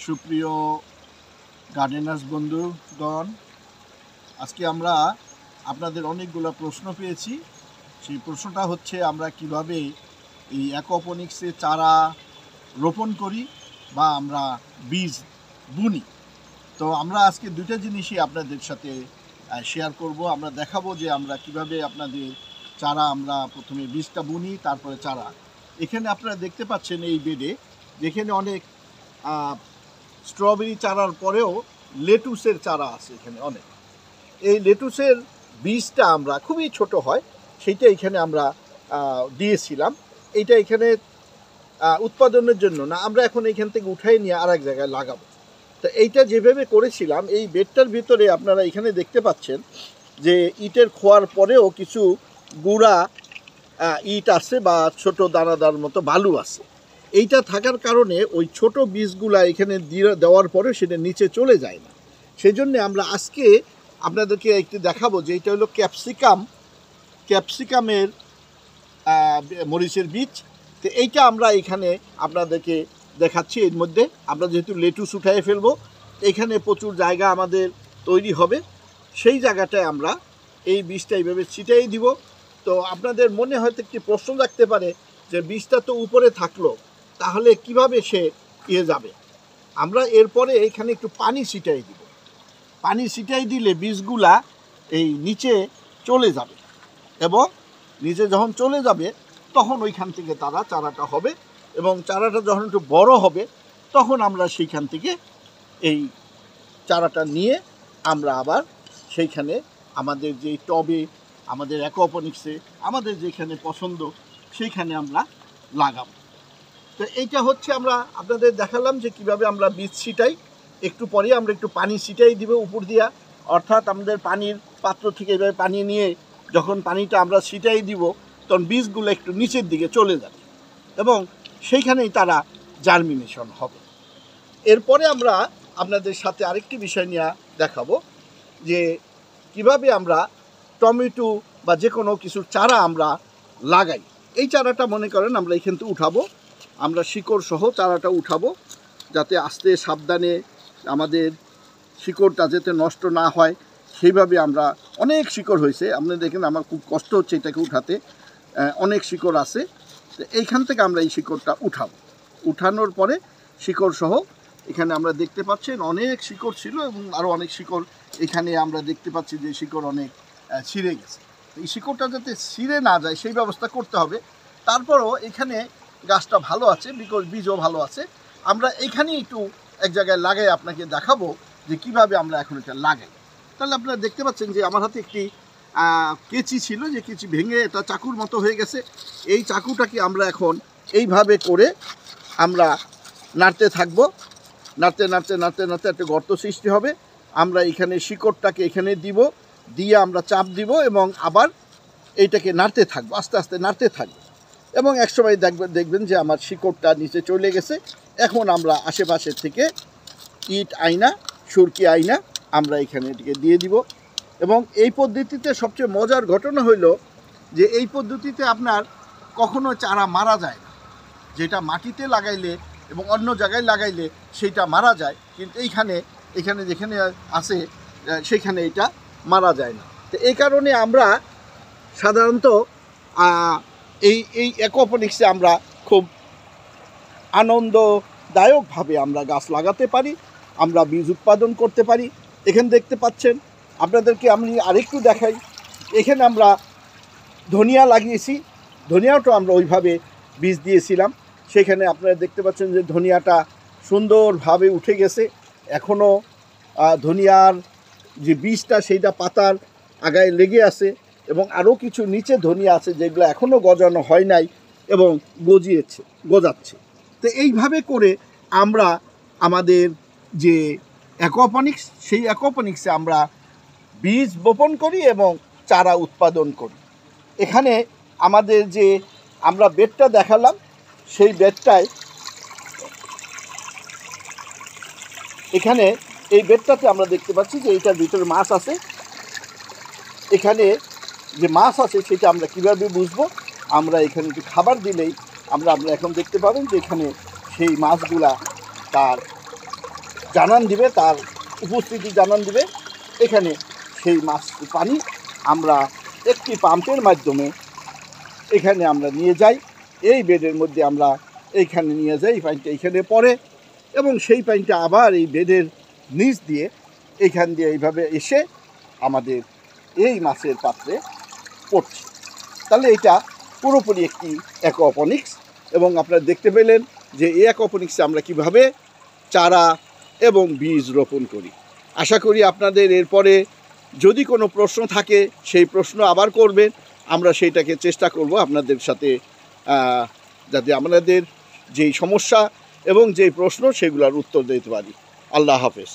সুপ্রিয় গার্ডেনার্স বন্ধুগণ, আজকে আমরা আপনাদের অনেকগুলো প্রশ্ন পেয়েছি। সেই প্রশ্নটা হচ্ছে আমরা কিভাবে এই অ্যাকোপনিক্সে চারা রোপণ করি বা আমরা বীজ বুনি। তো আমরা আজকে দুইটা জিনিসই আপনাদের সাথে শেয়ার করব। আমরা দেখাবো যে আমরা কিভাবে আপনাদের চারা আমরা প্রথমে বীজটা বুনি, তারপরে চারা। এখানে আপনারা দেখতে পাচ্ছেন এই বেডে, যেখানে অনেক স্ট্রবেরি চারার পরেও লেটুসের চারা আছে এখানে অনেক। এই লেটুসের বীজটা আমরা খুবই ছোট হয়, সেইটা এখানে আমরা দিয়েছিলাম। এইটা এখানে উৎপাদনের জন্য না, আমরা এখন এখান থেকে উঠাই নিয়ে আর এক জায়গায় লাগাবো। তো এইটা যেভাবে করেছিলাম, এই বেডটার ভিতরে আপনারা এখানে দেখতে পাচ্ছেন যে ইটের খোয়ার পরেও কিছু গুঁড়া ইট আছে বা ছোট দানাদার মতো বালু আছে। এইটা থাকার কারণে ওই ছোট বীজগুলা এখানে দেওয়ার পরে সেটা নিচে চলে যায় না। সেই জন্যে আমরা আজকে আপনাদেরকে একটু দেখাবো যে এটা হলো ক্যাপসিকামের মরিচের বীজ। তো এইটা আমরা এখানে আপনাদেরকে দেখাচ্ছি। এর মধ্যে আমরা যেহেতু লেটুস উঠাই ফেলবো, এখানে প্রচুর জায়গা আমাদের তৈরি হবে। সেই জায়গাটায় আমরা এই বীজটা এইভাবে ছিটাই দিব। তো আপনাদের মনে হয়তো একটি প্রশ্ন থাকতে পারে যে বীজটা তো উপরে থাকলো, তাহলে কিভাবে সে যাবে। আমরা এরপরে এইখানে একটু পানি ছিটাই দিব। পানি ছিটাই দিলে বীজগুলা এই নিচে চলে যাবে, এবং নিচে যখন চলে যাবে তখন ওইখান থেকে চারাটা হবে, এবং চারাটা যখন একটু বড় হবে তখন আমরা সেইখান থেকে এই চারাটা নিয়ে আমরা আবার সেইখানে আমাদের যে টবে, আমাদের অ্যাকোপনিক্সে আমাদের যেখানে পছন্দ সেইখানে আমরা লাগাবো। তো এইটা হচ্ছে আমরা আপনাদের দেখালাম যে কিভাবে আমরা বীজ ছিটাই। একটু পরে আমরা একটু পানি ছিটাই দিব উপর দিয়া, অর্থাৎ আমাদের পানির পাত্র থেকে এভাবে পানি নিয়ে যখন পানিটা আমরা ছিটাই দিব তখন বীজগুলো একটু নিচের দিকে চলে যাবে এবং সেইখানেই তারা জার্মিনেশন হবে। এরপরে আমরা আপনাদের সাথে আরেকটি বিষয় নিয়ে দেখাবো যে কিভাবে আমরা টমেটো বা যে কোনো কিছুর চারা আমরা লাগাই। এই চারাটা মনে করেন আমরা এখান থেকে উঠাবো, আমরা শিকড় সহ চারাটা উঠাবো, যাতে আস্তে সাবধানে আমাদের শিকড়টা যাতে নষ্ট না হয় সেইভাবে আমরা। অনেক শিকড় হয়েছে, আপনি দেখেন আমার খুব কষ্ট হচ্ছে এটাকে উঠাতে, অনেক শিকড় আছে। তো এইখান থেকে আমরা এই শিকড়টা উঠাবো। উঠানোর পরে শিকড় সহ এখানে আমরা দেখতে পাচ্ছেন অনেক শিকড় ছিল, এবং আরও অনেক শিকড় এখানে আমরা দেখতে পাচ্ছি যে শিকড় অনেক ছিঁড়ে গেছে। এই শিকড়টা যাতে ছিঁড়ে না যায় সেই ব্যবস্থা করতে হবে। তারপরও এখানে গাছটা ভালো আছে, বিকজ বীজও ভালো আছে। আমরা এইখানেই একটু এক জায়গায় লাগাই আপনাকে দেখাবো যে কিভাবে আমরা এখন এটা লাগাই। তাহলে আপনারা দেখতে পাচ্ছেন যে আমার হাতে একটি কেচি ছিল, যে কেচি ভেঙে এটা চাকুর মতো হয়ে গেছে। এই চাকুটাকে আমরা এখন এইভাবে করে আমরা নাড়তে থাকবো। নাড়তে নাড়তে নাড়তে নাড়তে একটা গর্ত সৃষ্টি হবে। আমরা এখানে শিকড়টাকে এখানে দিব, দিয়ে আমরা চাপ দিব এবং আবার এইটাকে নাড়তে থাকবো, আস্তে আস্তে নাড়তে থাকবো, এবং একসময় দেখবেন যে আমার শিকড়টা নিচে চলে গেছে। এখন আমরা আশেপাশের থেকে ইট আইনা, সুরকি আইনা আমরা এখানে এটিকে দিয়ে দিব। এবং এই পদ্ধতিতে সবচেয়ে মজার ঘটনা হইল যে এই পদ্ধতিতে আপনার কখনো চারা মারা যায় না। যেটা মাটিতে লাগাইলে এবং অন্য জায়গায় লাগাইলে সেইটা মারা যায়, কিন্তু এখানে যেখানে আছে সেখানে এটা মারা যায় না। তো এই কারণে আমরা সাধারণত এই অ্যাকোপনিক্সে আমরা খুব আনন্দদায়কভাবে আমরা গাছ লাগাতে পারি, আমরা বীজ উৎপাদন করতে পারি। এখানে দেখতে পাচ্ছেন, আপনাদেরকে আমি আরেকটু দেখাই। এখানে আমরা ধনিয়া লাগিয়েছি, ধনিয়াটা আমরা ওইভাবে বীজ দিয়েছিলাম। সেখানে আপনারা দেখতে পাচ্ছেন যে ধনিয়াটা সুন্দরভাবে উঠে গেছে। এখনও ধনিয়ার যে বীজটা সেইটা পাতার আগায় লেগে আছে, এবং আরও কিছু নিচে ধনিয়া আছে যেগুলো এখনও গজানো হয় নাই এবং গজাচ্ছে। তো এইভাবে করে আমরা আমাদের যে অ্যাকোপনিক্স, সেই অ্যাকোপনিক্সে আমরা বীজ বপন করি এবং চারা উৎপাদন করি। এখানে আমাদের যে আমরা বেডটা দেখালাম, সেই বেডটায় এখানে এই বেডটাতে আমরা দেখতে পাচ্ছি যে এইটার ভিতরে মাছ আছে। এখানে যে মাছ আছে সেটা আমরা কীভাবে বুঝবো? আমরা এখানে একটু খাবার দিলেই আমরা এখন দেখতে পাবেন যে এখানে সেই মাছগুলা তার জানান দিবে, তার উপস্থিতি জানান দিবে। এখানে সেই মাছ পানি আমরা একটি পাম্পের মাধ্যমে এখানে আমরা নিয়ে যাই, এই বেডের মধ্যে আমরা এইখানে নিয়ে যাই, এই পানিটা এইখানে পড়ে এবং সেই পানিটা আবার এই বেডের নিচ দিয়ে এইখান দিয়ে এইভাবে এসে আমাদের এই মাছের পাত্রে পড়ছে। তাহলে এটা পুরোপুরি একটি অ্যাকোপনিক্স। এবং আপনারা দেখতে পেলেন যে এই অ্যাকোপনিক্সে আমরা কিভাবে চারা এবং বীজ রোপণ করি। আশা করি আপনাদের এরপরে যদি কোনো প্রশ্ন থাকে সেই প্রশ্ন আবার করবেন, আমরা সেইটাকে চেষ্টা করব আপনাদের সাথে যাতে আপনাদের যেই সমস্যা এবং যেই প্রশ্ন সেগুলোর উত্তর দিতে পারি। আল্লাহ হাফেজ।